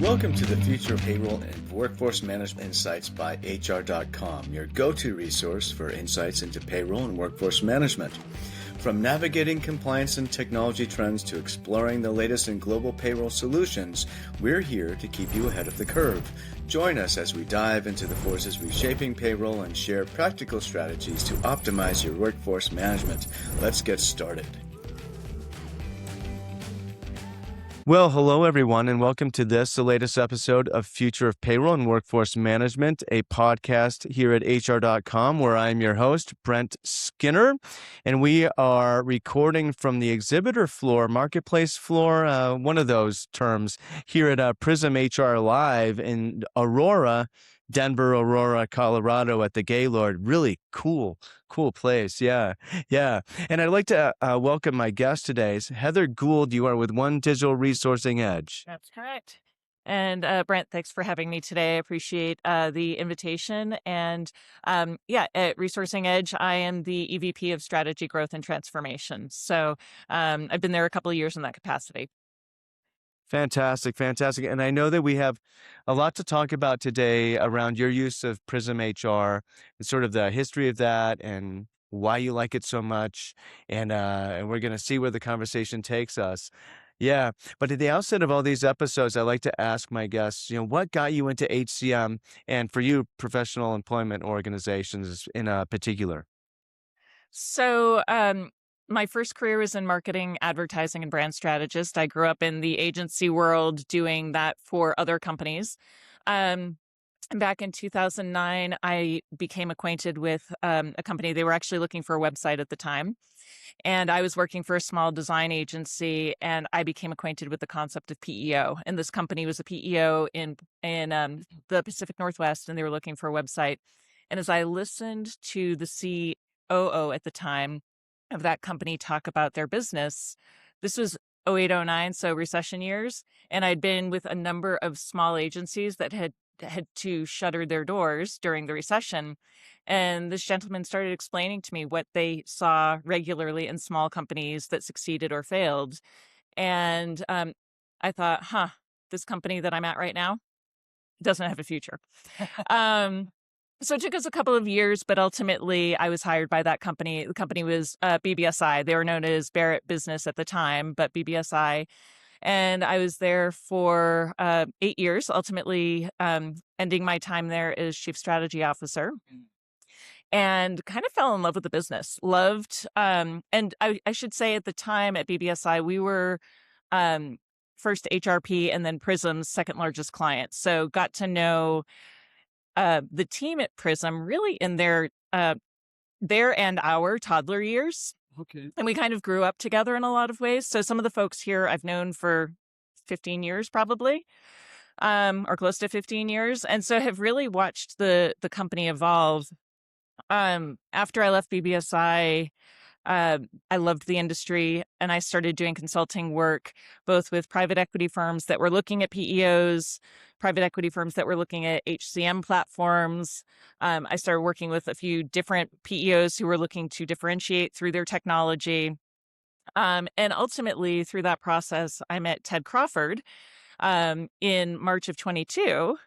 Welcome to the Future of Payroll and Workforce Management Insights by HR.com, your go-to resource for insights into payroll and workforce management. From navigating compliance and technology trends to exploring the latest in global payroll solutions, we're here to keep you ahead of the curve. Join us as we dive into the forces reshaping payroll and share practical strategies to optimize your workforce management. Let's get started. Well, hello, everyone, and welcome to the latest episode of Future of Payroll and Workforce Management, a podcast here at HR.com, where I'm your host, Brent Skinner, and we are recording from the exhibitor floor, marketplace floor, one of those terms, here at PrismHR Live in Denver, Colorado at the Gaylord. Really cool place. Yeah. And I'd like to welcome my guest today, Heather Gould. You are with One Digital Resourcing Edge. That's correct. And Brent, thanks for having me today. I appreciate the invitation. And at Resourcing Edge, I am the EVP of Strategy, Growth, and Transformation. So I've been there a couple of years in that capacity. Fantastic. And I know that we have a lot to talk about today around your use of PrismHR and sort of the history of that and why you like it so much. And we're going to see where the conversation takes us. Yeah. But at the outset of all these episodes, I like to ask my guests, what got you into HCM and for you, professional employment organizations in particular? So my first career was in marketing, advertising, and brand strategist. I grew up in the agency world doing that for other companies. Back in 2009, I became acquainted with a company. They were actually looking for a website at the time. And I was working for a small design agency, and I became acquainted with the concept of PEO. And this company was a PEO in the Pacific Northwest, and they were looking for a website. And as I listened to the COO at the time of that company talk about their business, this was 0809, so recession years, and I'd been with a number of small agencies that had to shutter their doors during the recession. And this gentleman started explaining to me what they saw regularly in small companies that succeeded or failed. And I thought, this company that I'm at right now doesn't have a future. So it took us a couple of years, but ultimately I was hired by that company. The company was BBSI. They were known as Barrett Business at the time, but BBSI. And I was there for 8 years, ultimately ending my time there as Chief Strategy Officer. And kind of fell in love with the business. And I should say at the time at BBSI, we were first HRP and then Prism's second largest client. So got to know the team at Prism really in their and our toddler years. Okay. And we kind of grew up together in a lot of ways. So some of the folks here I've known for 15 years probably, or close to 15 years. And so have really watched the company evolve. After I left BBSI, I loved the industry, and I started doing consulting work, both with private equity firms that were looking at PEOs, private equity firms that were looking at HCM platforms. I started working with a few different PEOs who were looking to differentiate through their technology. And ultimately, through that process, I met Ted Crawford in March of 22.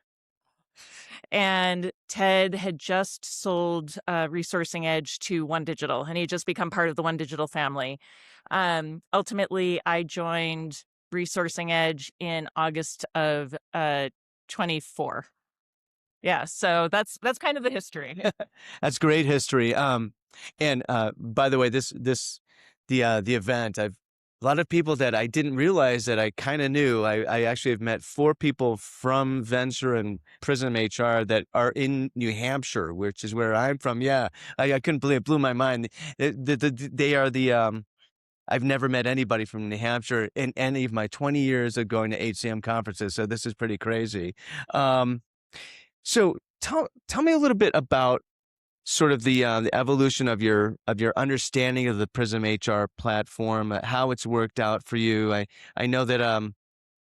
And Ted had just sold ResourcingEdge to One Digital, and he had just become part of the One Digital family. Ultimately, I joined ResourcingEdge in August of 24. Yeah, so that's kind of the history. That's great history. And by the way, the event, a lot of people that I didn't realize that I kind of knew. I actually have met 4 people from Venture and PrismHR that are in New Hampshire, which is where I'm from. Yeah, I couldn't believe it. Blew my mind. They are I've never met anybody from New Hampshire in any of my 20 years of going to HCM conferences. So this is pretty crazy. So tell me a little bit about sort of the evolution of your understanding of the PrismHR platform, how it's worked out for you. I know that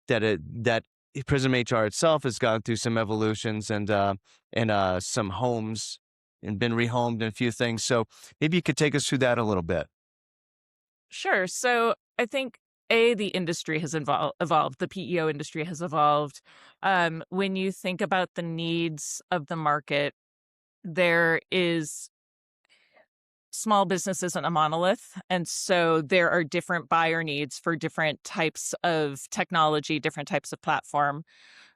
that PrismHR itself has gone through some evolutions and some homes and been rehomed and a few things. So maybe you could take us through that a little bit. Sure. So I think the industry has evolved. The PEO industry has evolved. When you think about the needs of the market, there is small business isn't a monolith. And so there are different buyer needs for different types of technology, different types of platform.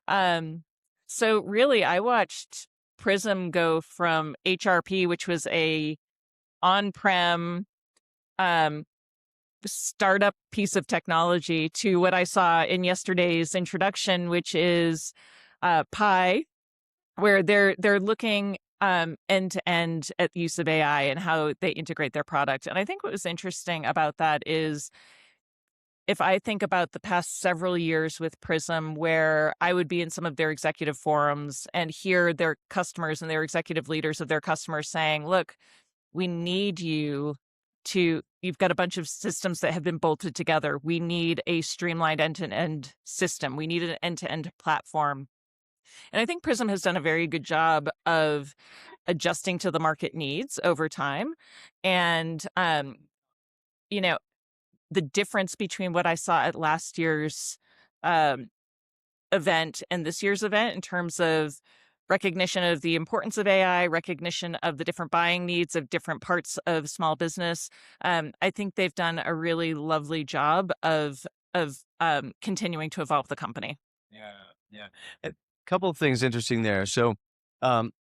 Um, so really, I watched Prism go from HRP, which was a on-prem um, startup piece of technology, to what I saw in yesterday's introduction, which is Pi, where they're looking end to end at the use of AI and how they integrate their product. And I think what was interesting about that is, if I think about the past several years with Prism, where I would be in some of their executive forums and hear their customers and their executive leaders of their customers saying, look, we need you you've got a bunch of systems that have been bolted together. We need a streamlined end-to-end system. We need an end-to-end platform. And I think Prism has done a very good job of adjusting to the market needs over time. And, you know, the difference between what I saw at last year's um, event and this year's event in terms of recognition of the importance of AI, recognition of the different buying needs of different parts of small business. I think they've done a really lovely job of continuing to evolve the company. Yeah, yeah. A couple of things interesting there. So,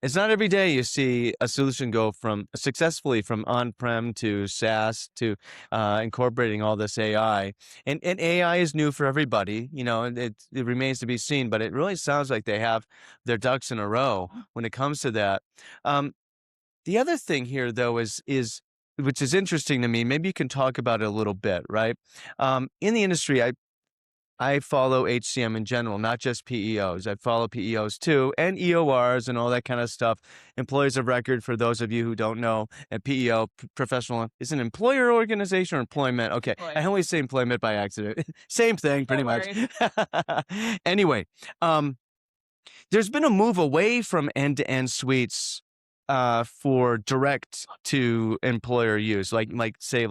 it's not every day you see a solution go from successfully from on-prem to SaaS to incorporating all this AI. And AI is new for everybody, and it remains to be seen, but it really sounds like they have their ducks in a row when it comes to that. Um, the other thing here, though, is which is interesting to me. Maybe you can talk about it a little bit, right? In the industry, I follow HCM in general, not just PEOs. I follow PEOs too, and EORs and all that kind of stuff. Employees of record, for those of you who don't know, and PEO, professional, is an employer organization or employment. Okay, I always say employment by accident. Same thing, pretty much. Anyway, there's been a move away from end-to-end suites for direct to employer use, like say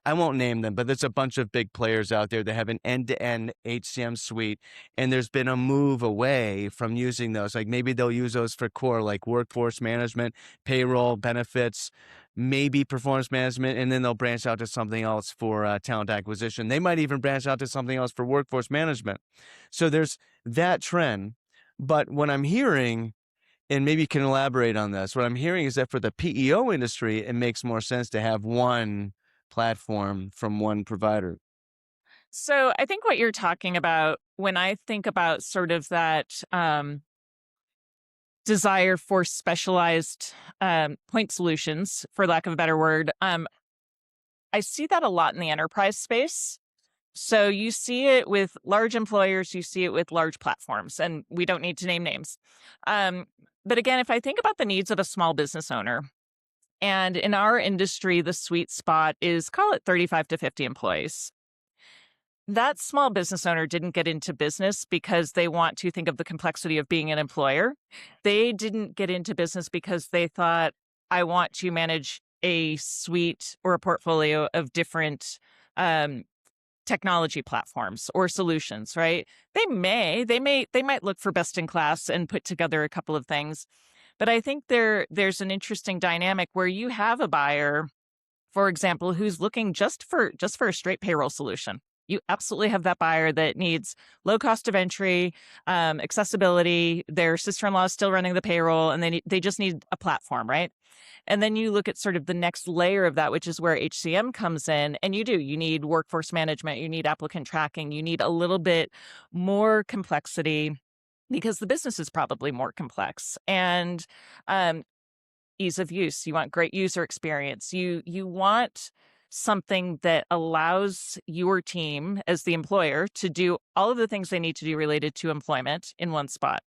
I won't name them, but there's a bunch of big players out there that have an end-to-end HCM suite, and there's been a move away from using those. Like maybe they'll use those for core, like workforce management, payroll, benefits, maybe performance management, and then they'll branch out to something else for talent acquisition. They might even branch out to something else for workforce management. So there's that trend. But what I'm hearing, and maybe you can elaborate on this, what I'm hearing is that for the PEO industry, it makes more sense to have one platform from one provider. So I think what you're talking about, when I think about sort of that desire for specialized point solutions, for lack of a better word, I see that a lot in the enterprise space. So you see it with large employers, you see it with large platforms, and we don't need to name names. But again, if I think about the needs of a small business owner, and in our industry, the sweet spot is, call it 35 to 50 employees. That small business owner didn't get into business because they want to think of the complexity of being an employer. They didn't get into business because they thought, I want to manage a suite or a portfolio of different technology platforms or solutions, right? They might look for best in class and put together a couple of things. But I think there's an interesting dynamic where you have a buyer, for example, who's looking just for a straight payroll solution. You absolutely have that buyer that needs low cost of entry, accessibility. Their sister-in-law is still running the payroll, and they just need a platform, right? And then you look at sort of the next layer of that, which is where HCM comes in, and you need workforce management, you need applicant tracking, you need a little bit more complexity because the business is probably more complex. And ease of use. You want great user experience. You want something that allows your team as the employer to do all of the things they need to do related to employment in one spot.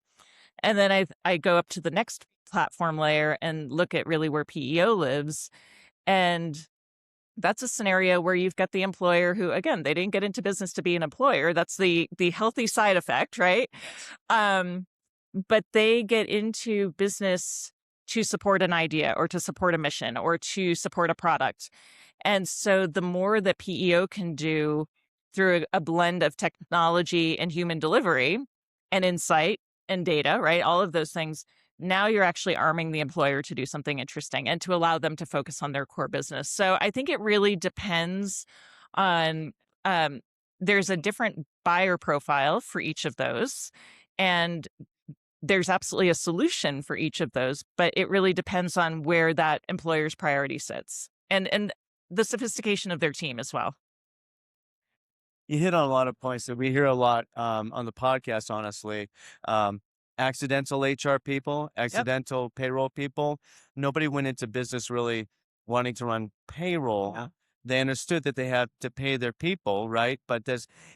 And then I go up to the next platform layer and look at really where PEO lives. And that's a scenario where you've got the employer who, again, they didn't get into business to be an employer. That's the healthy side effect, right? But they get into business to support an idea or to support a mission or to support a product. And so the more that PEO can do through a blend of technology and human delivery and insight and data, right? All of those things. Now you're actually arming the employer to do something interesting and to allow them to focus on their core business. So I think it really depends on, there's a different buyer profile for each of those. And there's absolutely a solution for each of those, but it really depends on where that employer's priority sits and the sophistication of their team as well. You hit on a lot of points that we hear a lot on the podcast, honestly. Um, Accidental HR people, Yep. accidental payroll people. Nobody went into business really wanting to run payroll. Yeah. They understood that they had to pay their people, right? But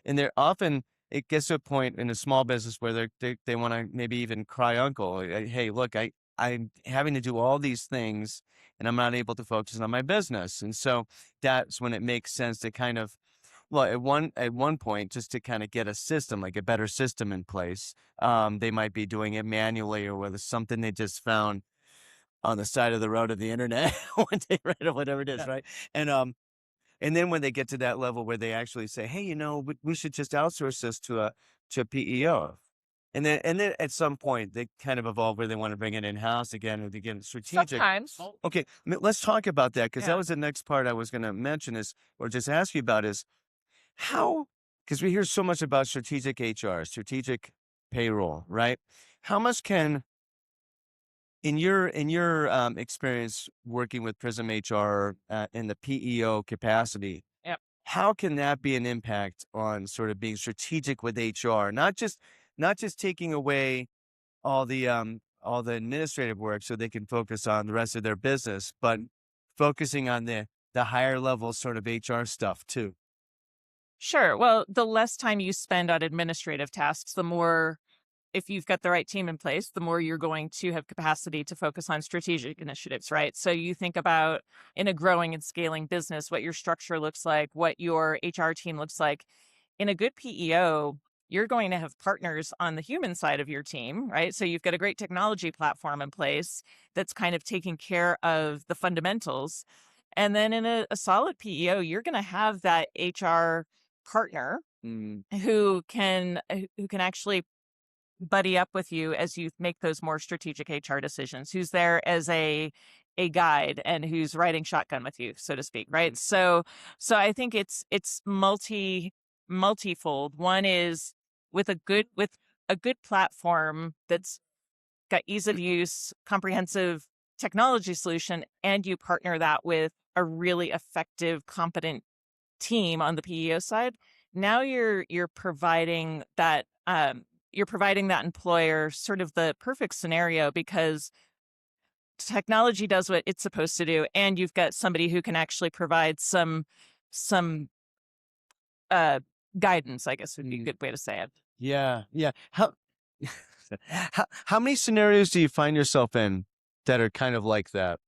and they're often, it gets to a point in a small business where they want to maybe even cry uncle. Hey, look, I'm having to do all these things and I'm not able to focus on my business. And so that's when it makes sense to kind of, well, at one point, just to kind of get a system, like a better system in place, they might be doing it manually or with something they just found on the side of the road of the internet one day, right, or whatever it is, Yeah. right? And then when they get to that level where they actually say, "Hey, we should just outsource this to a PEO," and then at some point they kind of evolve where they want to bring it in house again, or they get strategic. Sometimes. Okay, let's talk about that because that Yeah. was the next part I was going to mention or just ask you about is how, because we hear so much about strategic HR, strategic payroll, right? How much can, in your experience working with Prism HR in the PEO capacity, Yep. how can that be an impact on sort of being strategic with HR? Not just taking away all the administrative work so they can focus on the rest of their business, but focusing on the higher level sort of HR stuff too. Sure. Well, the less time you spend on administrative tasks, the more, if you've got the right team in place, the more you're going to have capacity to focus on strategic initiatives, right? So you think about, in a growing and scaling business, what your structure looks like, what your HR team looks like. In a good PEO, you're going to have partners on the human side of your team, right? So you've got a great technology platform in place that's kind of taking care of the fundamentals. And then in a solid PEO, you're going to have that HR partner Mm, who can actually buddy up with you as you make those more strategic HR decisions, who's there as a guide and who's riding shotgun with you, so to speak, right? So I think it's multifold. One is with a good platform that's got ease of use, comprehensive technology solution, and you partner that with a really effective, competent team on the PEO side. Now you're providing that employer sort of the perfect scenario because technology does what it's supposed to do, and you've got somebody who can actually provide some uh guidance, I guess would be a good way to say it. yeah, yeah. How many scenarios do you find yourself in that are kind of like that?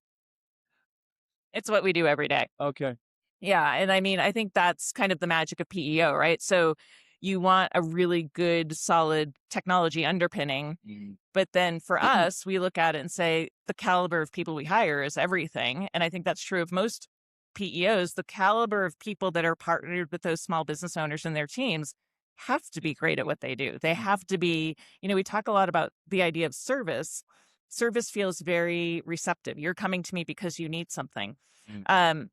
It's what we do every day. Okay. Yeah, and I mean, I think that's kind of the magic of PEO, right? So you want a really good, solid technology underpinning. But then for us, we look at it and say the caliber of people we hire is everything. And I think that's true of most PEOs. The caliber of people that are partnered with those small business owners and their teams have to be great at what they do. They have to be, we talk a lot about the idea of service. Service feels very receptive. You're coming to me because you need something. Mm.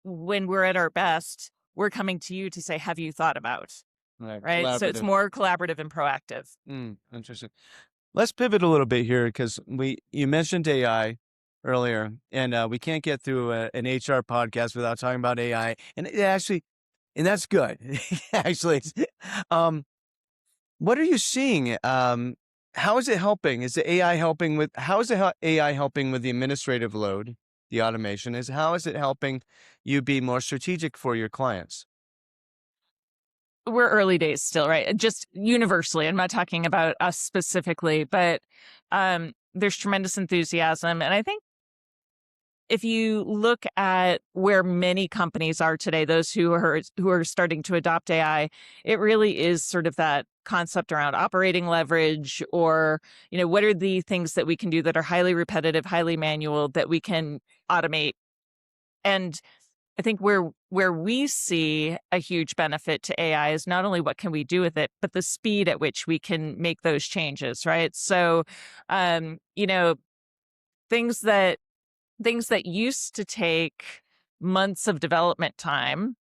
When we're at our best, we're coming to you to say, have you thought about? Right, Right. So it's collaborative. more collaborative and proactive. Interesting. Let's pivot a little bit here because you mentioned AI earlier, and we can't get through an HR podcast without talking about AI, and that's good. Actually, um, what are you seeing? How is it helping? Is the AI helping with? How is the AI helping with the administrative load? The automation is how is it helping you be more strategic for your clients? We're early days still, right? Just universally. I'm not talking about us specifically, but there's tremendous enthusiasm. And I think if you look at where many companies are today, those who are starting to adopt AI, it really is sort of that concept around operating leverage, or what are the things that we can do that are highly repetitive, highly manual, that we can automate. And I think where we see a huge benefit to AI is not only what can we do with it, but the speed at which we can make those changes, right? So, you know, things that used to take months of development time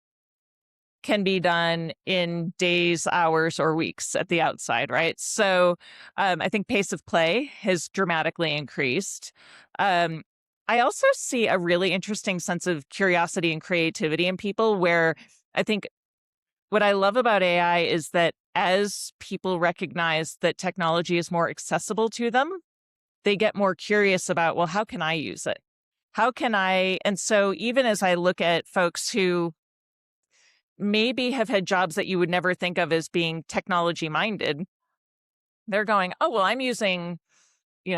can be done in days, hours, or weeks at the outside, right? So I think pace of play has dramatically increased. I also see a really interesting sense of curiosity and creativity in people where I think what I love about AI is that as people recognize that technology is more accessible to them, they get more curious about, well, how can I use it? How can I? And so even as I look at folks who maybe have had jobs that you would never think of as being technology minded, they're going, oh, well, I'm using,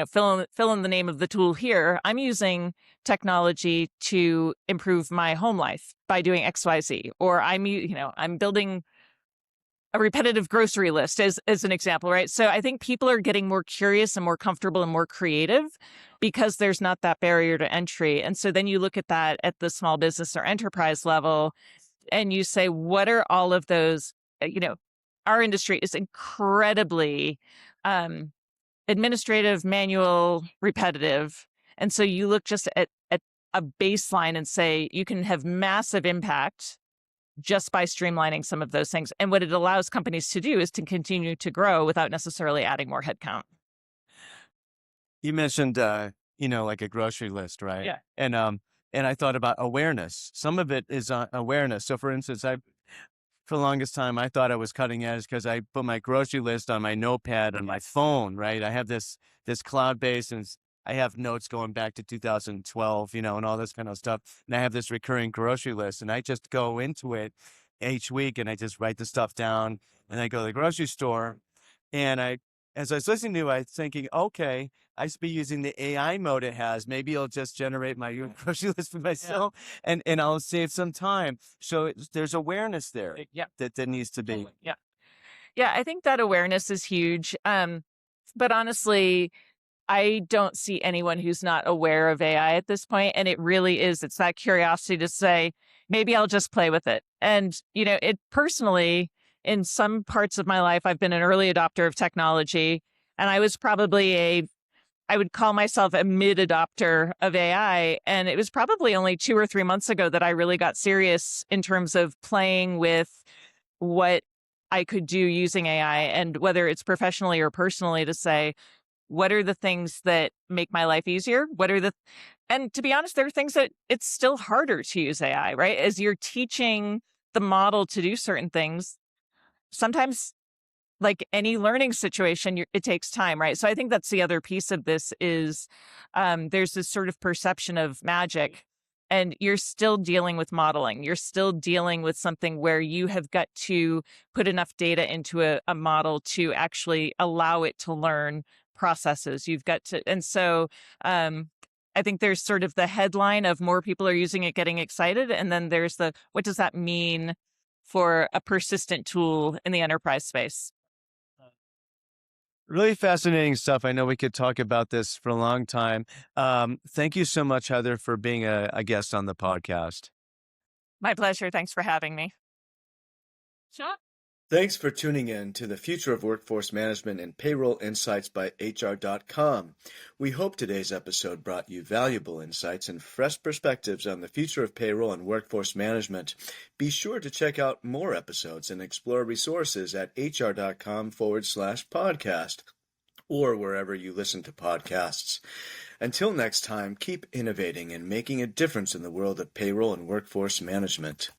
fill in the name of the tool here. I'm using technology to improve my home life by doing XYZ, or I'm building a repetitive grocery list as an example, right? So I think people are getting more curious and more comfortable and more creative because there's not that barrier to entry. And so then you look at that at the small business or enterprise level and you say, what are all of those, our industry is incredibly administrative, manual, repetitive. And so you look just at a baseline and say, you can have massive impact just by streamlining some of those things. And what it allows companies to do is to continue to grow without necessarily adding more headcount. You mentioned, like a grocery list, right? Yeah. And I thought about awareness. Some of it is awareness. So for instance, for the longest time, I thought I was cutting edge because I put my grocery list on my notepad on my phone, right? I have this cloud base and I have notes going back to 2012, and all this kind of stuff. And I have this recurring grocery list and I just go into it each week and I just write the stuff down and I go to the grocery store. And as I was listening to you, I was thinking, okay, I should be using the AI mode it has. Maybe it'll just generate my grocery list for myself and I'll save some time. So there's awareness there that needs to be. Yeah. Yeah, I think that awareness is huge. But honestly, I don't see anyone who's not aware of AI at this point. And it really is, it's that curiosity to say, maybe I'll just play with it. And, it personally, in some parts of my life, I've been an early adopter of technology. And I was probably I would call myself a mid adopter of AI. And it was probably only 2 or 3 months ago that I really got serious in terms of playing with what I could do using AI and whether it's professionally or personally to say, what are the things that make my life easier? And to be honest, there are things that it's still harder to use AI, right? As you're teaching the model to do certain things, sometimes like any learning situation, it takes time, right? So I think that's the other piece of this is there's this sort of perception of magic and you're still dealing with modeling. You're still dealing with something where you have got to put enough data into a model to actually allow it to learn processes. You've got to, and so I think there's sort of the headline of more people are using it, getting excited. And then there's what does that mean for a persistent tool in the enterprise space? Really fascinating stuff. I know we could talk about this for a long time. Thank you so much, Heather, for being a guest on the podcast. My pleasure. Thanks for having me. Sure. Thanks for tuning in to the Future of Workforce Management and Payroll Insights by HR.com. We hope today's episode brought you valuable insights and fresh perspectives on the future of payroll and workforce management. Be sure to check out more episodes and explore resources at HR.com/podcast or wherever you listen to podcasts. Until next time, keep innovating and making a difference in the world of payroll and workforce management.